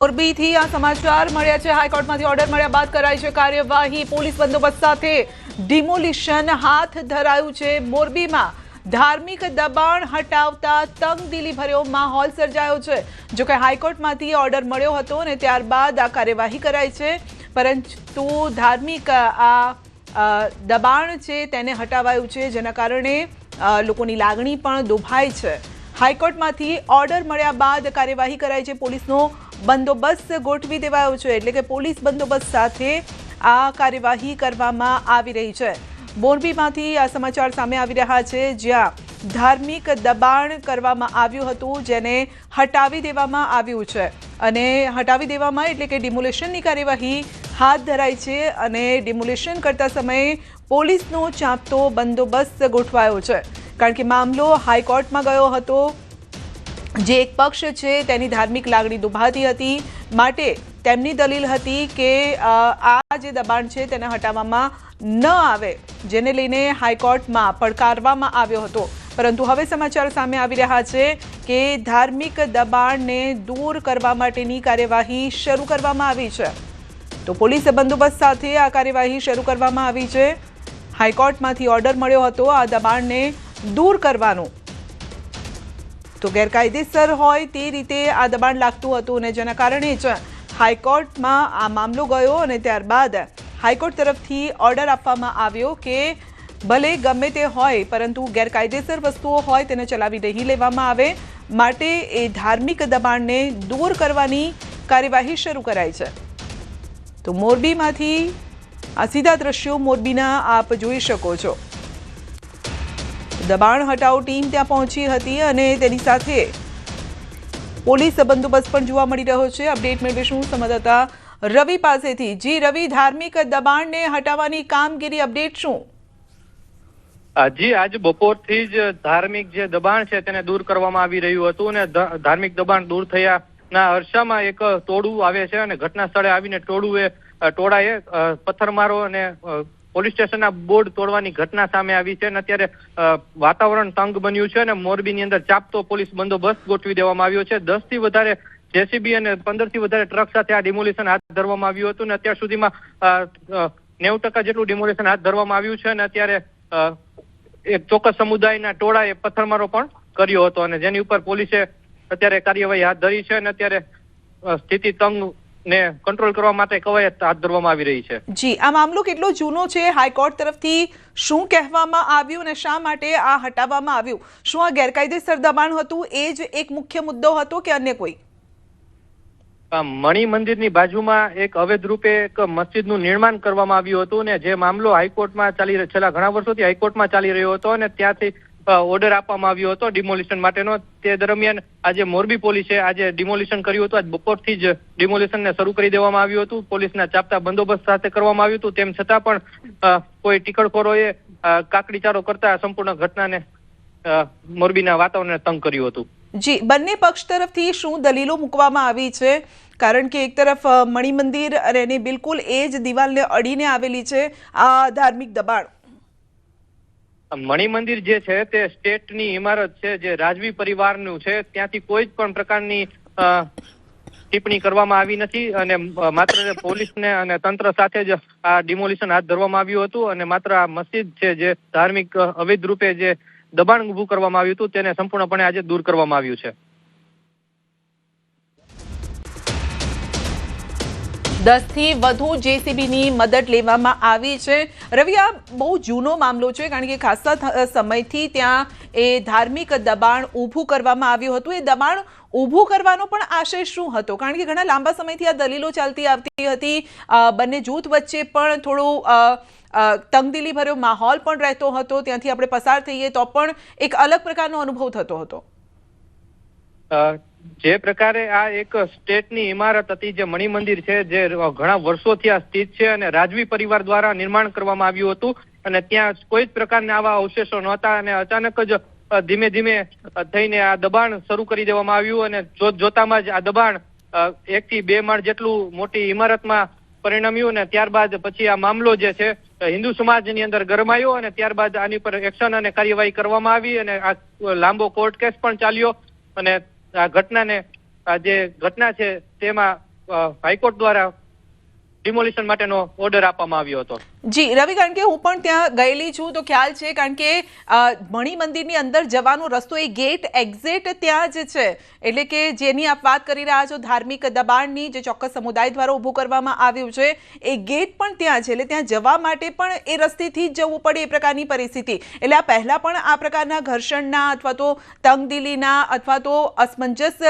મોરબીથી આ સમાચાર મળ્યા છે। હાઈકોર્ટમાંથી ઓર્ડર મળ્યા બાદ કરાઈ છે કાર્યવાહી। પોલીસ બંદોબસ્ત સાથે ડિમોલિશન હાથ ધરાયું છે। મોરબીમાં ધાર્મિક દબાણ હટાવતા તંગદિલી ભર્યો માહોલ સર્જાયો છે। જો કે હાઈકોર્ટમાંથી ઓર્ડર મળ્યો હતો અને ત્યારબાદ આ કાર્યવાહી કરાઈ છે, પરંતુ ધાર્મિક દબાણ છે તેને હટાવાયું છે, જેના કારણે લોકોની લાગણી પણ દુભાઈ છે। હાઈકોર્ટમાંથી ઓર્ડર મળ્યા બાદ કાર્યવાહી કરાઈ છે। પોલીસનો બંદોબસ્ત ગોઠવી દેવાયો છે, એટલે કે પોલીસ બંદોબસ્ત સાથે આ કાર્યવાહી કરવામાં આવી રહી છે। મોરબીમાંથી આ સમાચાર સામે આવી રહ્યા છે, જ્યાં ધાર્મિક દબાણ કરવામાં આવ્યું હતું, જેને હટાવી દેવામાં આવ્યું છે અને હટાવી દેવામાં એટલે કે ડિમોલેશનની કાર્યવાહી હાથ ધરાઈ છે અને ડિમોલેશન કરતા સમયે પોલીસનો ચાંપતો બંદોબસ્ત ગોઠવાયો છે, કારણ કે મામલો હાઈકોર્ટમાં ગયો હતો। જે એક પક્ષ છે તેની ધાર્મિક લાગણી દુભાતી હતી, માટે તેમની દલીલ હતી કે આ જે દબાણ છે તેને હટાવવામાં ન આવે, જેને લઈને હાઈકોર્ટમાં પડકારવામાં આવ્યો હતો। પરંતુ હવે સમાચાર સામે આવી રહ્યા છે કે ધાર્મિક દબાણને દૂર કરવા માટેની કાર્યવાહી શરૂ કરવામાં આવી છે। તો પોલીસ બંદોબસ્ત સાથે આ કાર્યવાહી શરૂ કરવામાં આવી છે। હાઈકોર્ટમાંથી ઓર્ડર મળ્યો હતો આ દબાણને દૂર કરવાનો, તો ગેરકાયદેસર હોય તે રીતે આ દબાણ લાગતું હતું અને જેના કારણે જ હાઈકોર્ટમાં આ મામલો ગયો અને ત્યારબાદ હાઈકોર્ટ તરફથી ઓર્ડર આપવામાં આવ્યો કે ભલે ગમે તે હોય, પરંતુ ગેરકાયદેસર વસ્તુઓ હોય તેને ચલાવી નહીં લેવામાં આવે, માટે એ ધાર્મિક દબાણને દૂર કરવાની કાર્યવાહી શરૂ કરાઈ છે। તો મોરબીમાંથી આ સીધા દ્રશ્યો મોરબીના આપ જોઈ શકો છો। દબાણ હટાવ ટીમ ત્યાં પહોંચી હતી અને તેની સાથે પોલીસ બંદોબસ્ત પણ જોવા મળી રહ્યો છે। અપડેટ મેળવીશું સંવાદદાતા રવિ પાસેથી। જી રવિ, ધાર્મિક દબાણને હટાવવાની કામગીરી અપડેટ શું? જી, આજ બપોરથી જ ધાર્મિક જે દબાણ છે તેને દૂર કરવામાં આવી રહ્યું હતું અને ધાર્મિક દબાણ દૂર થયાના અરસામાં એક ટોળું આવે છે અને ઘટના સ્થળે આવીને ટોળાએ પથ્થરમારો અને પોલીસ સ્ટેશનના બોર્ડ તોડવાની ઘટના સામે આવી છે અને અત્યારે વાતાવરણ તંગ બન્યું છે અને મોરબીની અંદર ચાંપતો પોલીસ બંદોબસ્ત ગોઠવી દેવામાં આવ્યો છે। 10 થી વધારે જેસીબી અને 15 થી વધારે ટ્રક સાથે આ ડિમોલિશન હાથ ધરવામાં આવ્યું હતું અને અત્યાર સુધીમાં 90% જેટલું ડિમોલિશન હાથ ધરવામાં આવ્યું છે અને અત્યારે એક ચોક્કસ સમુદાયના ટોળાએ પથ્થરમારો પણ કર્યો હતો અને જેની ઉપર પોલીસે અત્યારે કાર્યવાહી હાથ ધરી છે અને અત્યારે સ્થિતિ તંગ ને કંટ્રોલ કરવા માટે કવાયત હાથ ધરવામાં આવી રહી છે। જી, આ મામલો કેટલો જૂનો છે? હાઈકોર્ટ તરફથી શું કહેવામાં આવ્યું અને શા માટે આ હટાવવામાં આવ્યું? શું આ ગેરકાયદેસર દબાણ હતું એ જ એક મુખ્ય મુદ્દો હતો કે અન્ય કોઈ? મણિ મંદિરની બાજુમાં એક અવૈધ રૂપે એક મસ્જિદનું નિર્માણ કરવામાં આવ્યું હતું અને જે મામલો હાઈકોર્ટમાં છેલ્લા ઘણા વર્ષોથી હાઈકોર્ટમાં ચાલી રહ્યો હતો અને ત્યાંથી ઓર્ડર આપવામાં આવ્યો હતો ડિમોલિશન માટેનો। તે દરમિયાન આજે મોરબી પોલીસે આજે ડિમોલિશન કર્યું હતું। આજ બપોરથી જ ડિમોલિશનને શરૂ કરી દેવામાં આવ્યું હતું। પોલીસના ચાપતા બંદોબસ્ત સાથે કરવામાં આવ્યું હતું, તેમ છતાં પણ કોઈ ટીકડખોરોએ કાકડીચારો કરતા સંપૂર્ણ ઘટનાને મોરબીના વાતાવરણને તંગ કર્યું હતું। જી, બંને પક્ષ તરફથી શું દલીલો મૂકવામાં આવી છે? કારણ કે એક તરફ મણિ મંદિર અને એની બિલકુલ એ જ દિવાલને અડીને આવેલી છે આ ધાર્મિક દબાણ। મણિ મંદિર જે છે તે સ્ટેટની ઇમારત છે, જે રાજવી પરિવારનું છે, ત્યાંથી કોઈ જ પણ પ્રકારની ટિપ્પણી કરવામાં આવી નથી અને માત્ર પોલીસને અને તંત્ર સાથે જ આ ડિમોલિશન હાથ ધરવામાં આવ્યું હતું અને માત્ર આ મસ્જિદ છે જે ધાર્મિક અવૈધ રૂપે જે દબાણ ઊભું કરવામાં આવ્યું હતું તેને સંપૂર્ણપણે આજે દૂર કરવામાં આવ્યું છે। 10 થી વધુ જેસીબીની મદદ લેવામાં આવી છે। રવિ, આ બહુ જૂનો મામલો છે, કારણ કે ખાસા સમયથી ત્યાં એ ધાર્મિક દબાણ ઊભું કરવામાં આવ્યું હતું। એ દબાણ ઊભું કરવાનો પણ આશય શું હતો? કારણ કે ઘણા લાંબા સમયથી આ દલીલો ચાલતી આવતી હતી, બંને જૂથ વચ્ચે પણ થોડું તંગદિલી ભર્યો માહોલ પણ રહેતો હતો, ત્યાંથી આપણે પસાર થઈએ તો પણ એક અલગ પ્રકારનો અનુભવ થતો હતો। જે પ્રકારે આ એક સ્ટેટની ઇમારત હતી, જે મણિ મંદિર છે, જે ઘણા વર્ષોથી આ સ્થિત છે અને રાજવી પરિવાર દ્વારા નિર્માણ કરવામાં આવ્યું હતું અને ત્યાં કોઈ જ પ્રકારના આવા અવશેષો નહોતા અને અચાનક જ ધીમે ધીમે થઈને આ દબાણ શરૂ કરી દેવામાં આવ્યું અને જોતામાં જ આ દબાણ 1 થી 2 માળ જેટલું મોટી ઇમારતમાં પરિણમ્યું અને ત્યારબાદ પછી આ મામલો જે છે હિન્દુ સમાજની અંદર ગરમાયો અને ત્યારબાદ આની પર એક્શન અને કાર્યવાહી કરવામાં આવી અને આ લાંબો કોર્ટ કેસ પણ ચાલ્યો અને આ ઘટનાને જે ઘટના છે તેમાં હાઈકોર્ટ દ્વારા ડિમોલિશન માટેનો ઓર્ડર આપવામાં આવ્યો હતો. જી રવિ, કારણ કે હું પણ ત્યાં ગયેલી છું તો ખ્યાલ છે, કારણ કે મણિ મંદિરની અંદર જવાનો રસ્તો એ ગેટ એક્ઝેક્ટ ત્યાં જ છે, એટલે કે જેની આપ વાત કરી રહ્યા છો ધાર્મિક દબાણની જે ચોક્કસ સમુદાય દ્વારા ઊભું કરવામાં આવ્યું છે એ ગેટ પણ ત્યાં છે, એટલે ત્યાં જવા માટે પણ એ રસ્તેથી જ જવું પડે એ પ્રકારની પરિસ્થિતિ. એટલે આ પહેલા પણ આ પ્રકારના ઘર્ષણના અથવા તો તંગદિલીના અથવા તો અસમંજસ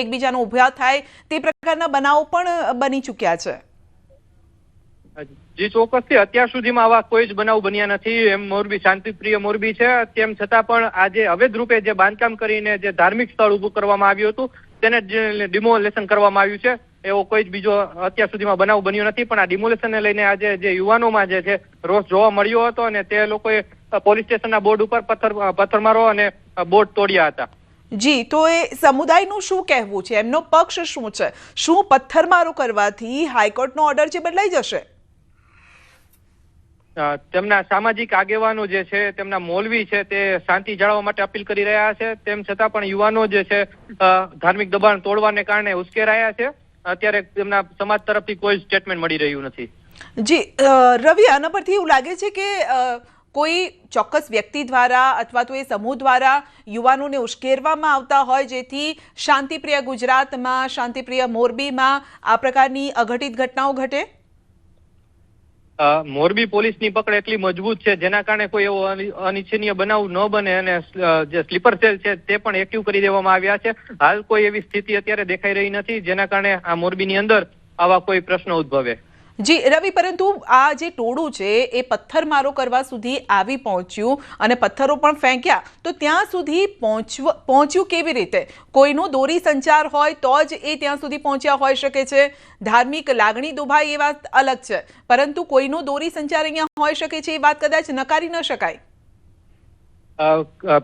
એકબીજાનો ઉભા થાય તે પ્રકારના બનાવો પણ બની ચૂક્યા છે. જી ચોક્કસથી અત્યાર સુધીમાં આવા કોઈ જ બનાવ બન્યા નથી. એમ મોરબી શાંતિપ્રિય મોરબી છે, તેમ છતાં પણ આજે અવૈધ રૂપે જે બાંધકામ કરીને જે ધાર્મિક સ્થળ ઉભું કરવામાં આવ્યું હતું તેને ડિમોલેશન કરવામાં આવ્યું છે. એવો કોઈ જ બીજો અત્યાર સુધીમાં બનાવ બન્યો નથી. પણ આ ડિમોલેશનને લઈને આજે જે યુવાનોમાં જે છે રોષ જોવા મળ્યો હતો અને તે લોકોએ પોલીસ સ્ટેશનના બોર્ડ ઉપર પથ્થરમારો અને બોર્ડ તોડ્યા હતા. જી, તો એ સમુદાયનું શું કહેવું છે, એમનો પક્ષ શું છે? શું પથ્થરમારો કરવાથી હાઈકોર્ટનો ઓર્ડર જે બદલાઈ જશે? તેમના સામાજિક આગેવાનો જે છે, તેમના મૌલવી છે, તે શાંતિ જાળવવા માટે અપીલ કરી રહ્યા છે. તેમ છતાં પણ યુવાનો જે છે ધાર્મિક દબાણ તોડવાને કારણે ઉશ્કેરાયા છે. અત્યારે તેમના સમાજ તરફથી કોઈ સ્ટેટમેન્ટ મળી રહ્યું નથી. જી રવિ, આના પરથી એવું લાગે છે કે કોઈ ચોક્કસ વ્યક્તિ દ્વારા અથવા તો એ સમૂહ દ્વારા યુવાનોને ઉશ્કેરવામાં આવતા હોય જેથી શાંતિપ્રિય ગુજરાતમાં, શાંતિપ્રિય મોરબીમાં આ પ્રકારની અઘટિત ઘટનાઓ ઘટે? મોરબી પોલીસની પકડ એટલી મજબૂત છે જેના કારણે કોઈ એવો અનિચ્છનીય બનાવ ન બને અને જે સ્લીપર સેલ છે તે પણ એક્ટિવ કરી દેવામાં આવ્યા છે. હાલ કોઈ એવી સ્થિતિ અત્યારે દેખાઈ રહી નથી જેના કારણે આ મોરબીની અંદર આવા કોઈ પ્રશ્નો ઉદ્ભવે. જી રવિ, પરંતુ આ જે ટોળું છે એ પથ્થરમારો કરવા સુધી આવી પહોંચ્યું અને પથ્થરો પણ ફેંક્યા, તો ત્યાં સુધી પહોંચ્યું કેવી રીતે? કોઈનો દોરી સંચાર હોય તો જ એ ત્યાં સુધી પહોંચ્યા હોઈ શકે છે. ધાર્મિક લાગણી દુભાઈ એ વાત અલગ છે, પરંતુ કોઈનો દોરી સંચાર અહીંયા હોઈ શકે છે એ વાત કદાચ નકારી ન શકાય.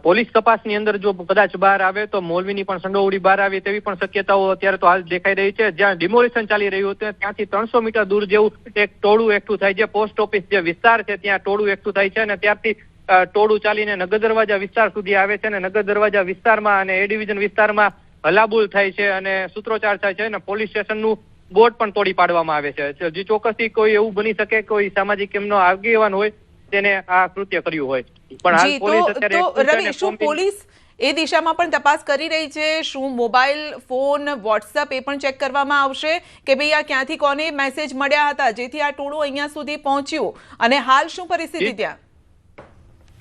પોલીસ તપાસની અંદર જો કદાચ બહાર આવે તો મૌલવીની પણ સંડોવણી બહાર આવે તેવી પણ શક્યતાઓ અત્યારે તો હાલ દેખાઈ રહી છે. જ્યાં ડિમોલિશન ચાલી રહ્યું હતું ત્યાંથી 300 મીટર દૂર જેવું એક ટોળું એકઠું થાય છે. પોસ્ટ ઓફિસ જે વિસ્તાર છે ત્યાં ટોળું એકઠું થાય છે અને ત્યારથી ટોળું ચાલીને નગર દરવાજા વિસ્તાર સુધી આવે છે અને નગર દરવાજા વિસ્તારમાં અને એ ડિવિઝન વિસ્તારમાં હલાબુલ થાય છે અને સૂત્રોચ્ચાર થાય છે અને પોલીસ સ્ટેશનનું બોર્ડ પણ તોડી પાડવામાં આવે છે. જે ચોક્કસથી કોઈ એવું બની શકે કોઈ સામાજિક એમનો આગેવાન હોય તેને આ કૃત્ય કર્યું હોય. પણ હાલ પોલીસ અત્યારે રવિ, શું પોલીસ એ દિશામાં પણ તપાસ કરી રહી છે? શું મોબાઈલ ફોન, વોટ્સએપ એ પણ ચેક કરવામાં આવશે કે ભાઈ આ ક્યાંથી કોને મેસેજ મળ્યા હતા જેથી આ ટોળું અહીંયા સુધી પહોંચ્યું અને હાલ શું પરિસ્થિતિ ત્યાં?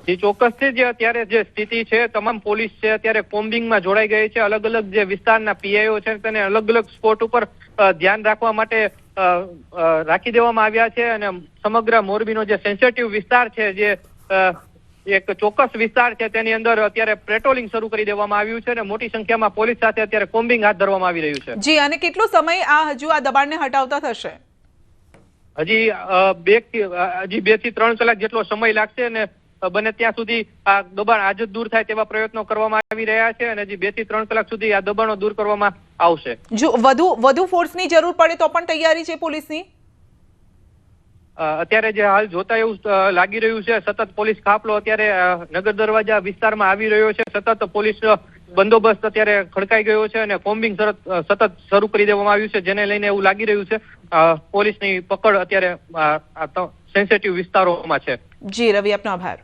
જે ચોક્કસથી જે અત્યારે જે સ્થિતિ છે તમામ પોલીસ છે અત્યારે કોમ્બિંગમાં જોડાઈ ગઈ છે. અલગ અલગ જે વિસ્તારના પીઆઈઓ છે તેને અલગ અલગ સ્પોટ ઉપર ધ્યાન રાખવા માટે રાખી દેવામાં આવ્યા છે અને સમગ્ર મોરબીનો જે સેન્સિટિવ વિસ્તાર છે, જે એક ચોક્કસ વિસ્તાર છે તેની અંદર અત્યારે પેટ્રોલિંગ શરૂ કરી દેવામાં આવ્યું છે અને મોટી સંખ્યામાં પોલીસ સાથે અત્યારે કોમ્બિંગ હાથ ધરવામાં આવી રહ્યું છે. જી, અને કેટલો સમય આ હજુ આ દબાણને હટાવતા થશે? હજી 2 થી 3 કલાક જેટલો સમય લાગશે અને બને ત્યાં સુધી આ દબાણ આજ જ દૂર થાય તેવા પ્રયત્નો કરવામાં આવી રહ્યા છે અને હજી 2 થી 3 કલાક સુધી આ દબાણો દૂર કરવામાં આવશે. જો વધુ ફોર્સની જરૂર પડે તો પણ તૈયારી છે પોલીસની? અત્યારે જે હાલ જોતા એવું લાગી રહ્યું છે સતત પોલીસ કાફલો અત્યારે નગર દરવાજા વિસ્તારમાં આવી રહ્યો છે. સતત પોલીસ બંદોબસ્ત અત્યારે ખડકાઈ ગયો છે અને કોમ્બિંગ સતત શરૂ કરી દેવામાં આવ્યું છે જેને લઈને એવું લાગી રહ્યું છે પોલીસની પકડ અત્યારે સેન્સિટિવ વિસ્તારોમાં છે. જી રવિ, આપનો આભાર.